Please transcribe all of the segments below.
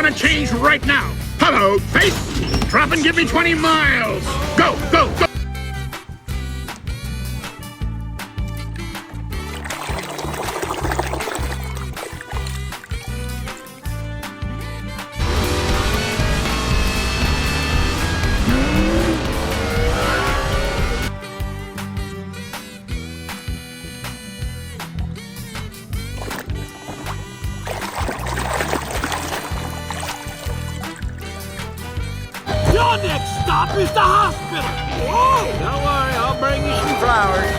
gonna change right now. Hello, face. Drop and give me 20 miles. Go, go, go. Your next stop is the hospital. Whoa! Don't worry, I'll bring you some flowers.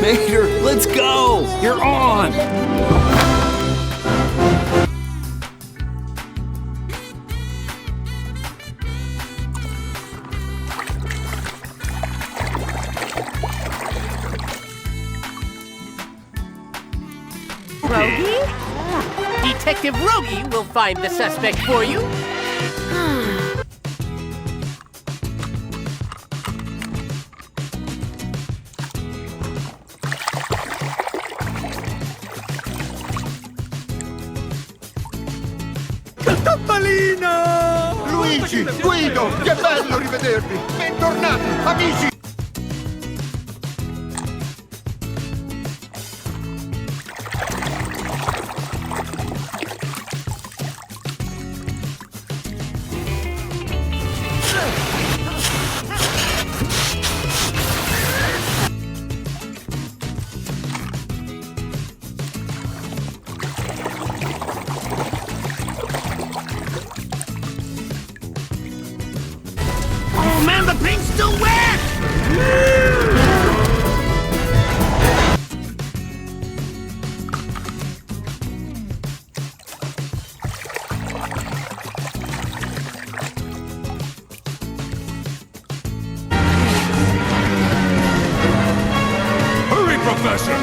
Mater, let's go! You're on! Rogie? Detective Rogie will find the suspect for you. Luigi, Guido, che bello rivedervi. Bentornati, amici. Oh man, the paint's still wet! Hurry, Professor.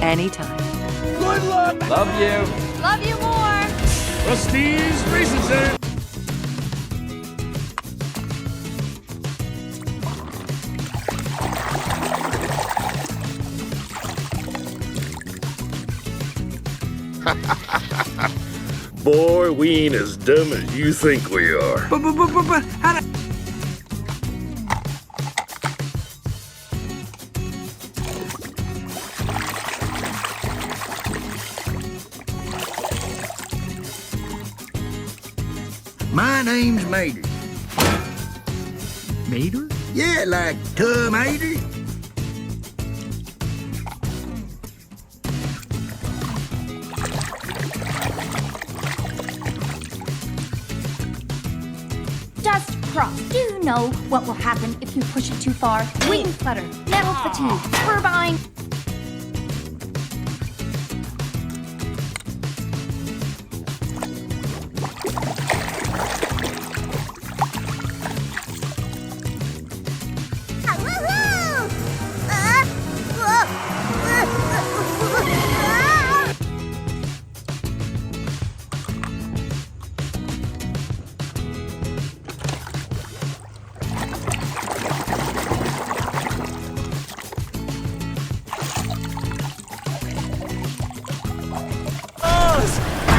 Anytime. Good luck! Love you! Love you more! Rusty's Racing Center. Boy, we ain't as dumb as you think we are. But, how do... My name's Mater. Mater? Yeah, like tomato. Just cross. Do you know what will happen if you push it too far? Wing flutter, metal fatigue, turbine.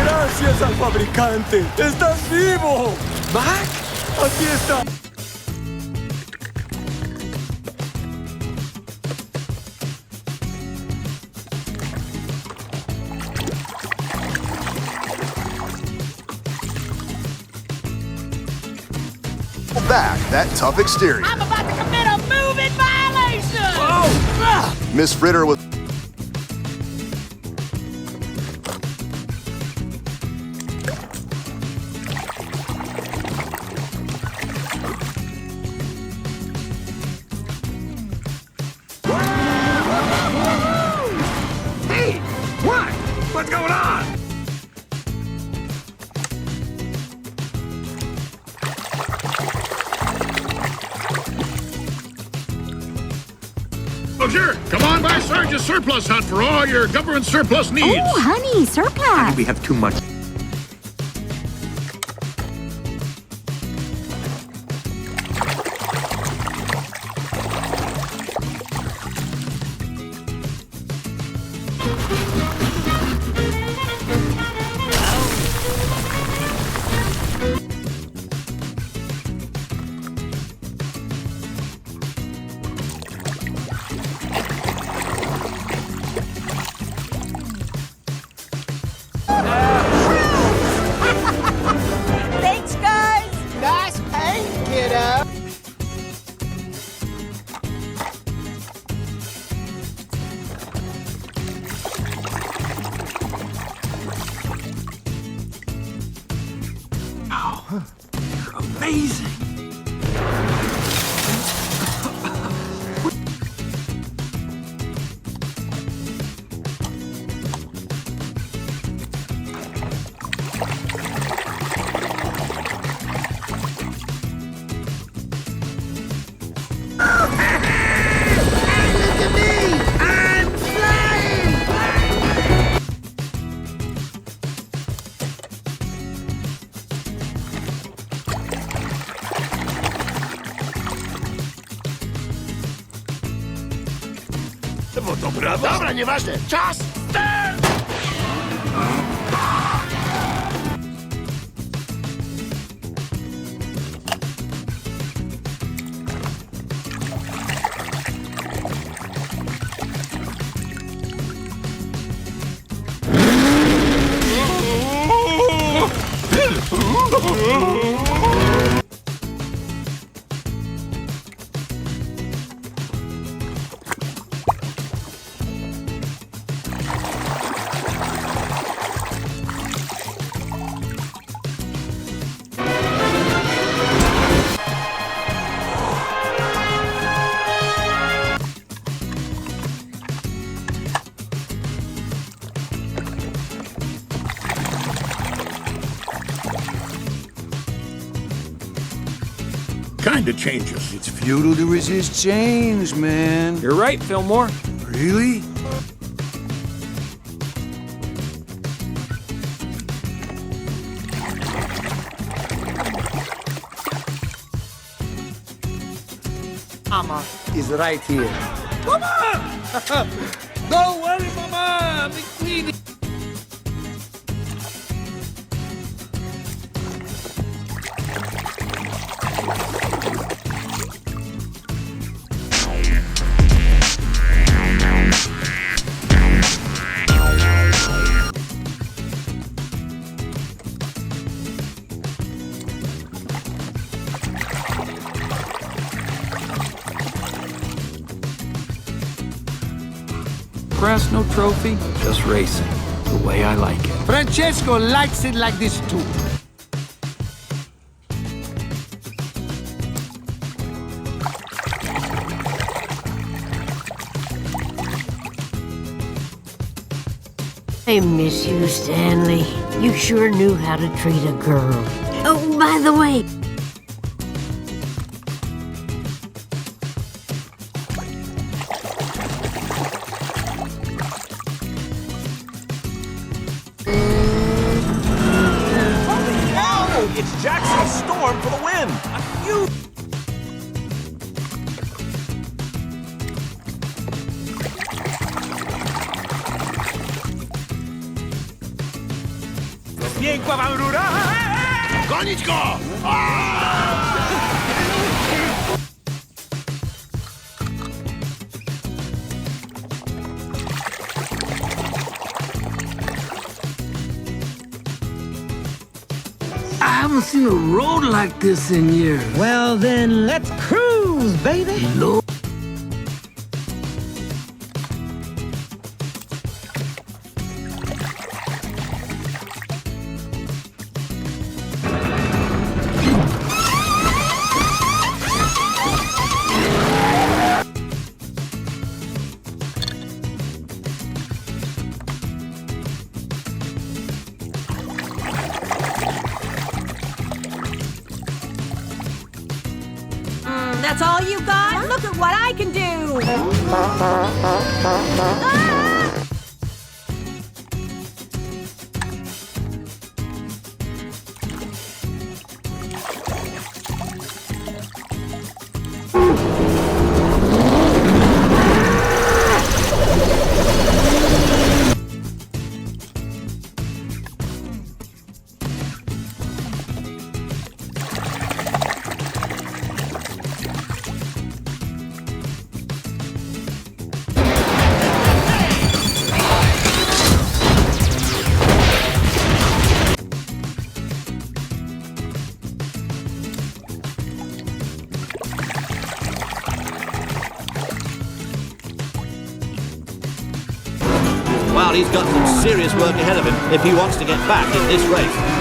Gracias al fabricante. ¡Estás vivo! Mac, aquí está. Back that tough exterior. I'm about to commit a moving violation! Oh! Miss Ritter was Hey, what? What's going on? Soldier, come on by Sarge's surplus hunt for all your government surplus needs. Oh, honey, surplus. We have too much. Thanks, guys. Nice paint, kiddo. Amazing. Look at me! I'm flying! Dobra, nieważne. Czas! Start! Kinda changes. It's futile to resist change, man. You're right, Fillmore. Really? Mama is right here. Mama! Don't worry, Mama. Mi queen. Press, no trophy, just racing. The way I like it. Francesco likes it like this too. I miss you, Stanley. You sure knew how to treat a girl. Oh, by the way, It's Jackson's storm for the win. Gonić go! I haven't seen a road like this in years. Well, then let's cruise, baby. Lord. That's all you got? Look at what I can do. Well, he's got some serious work ahead of him if he wants to get back in this race.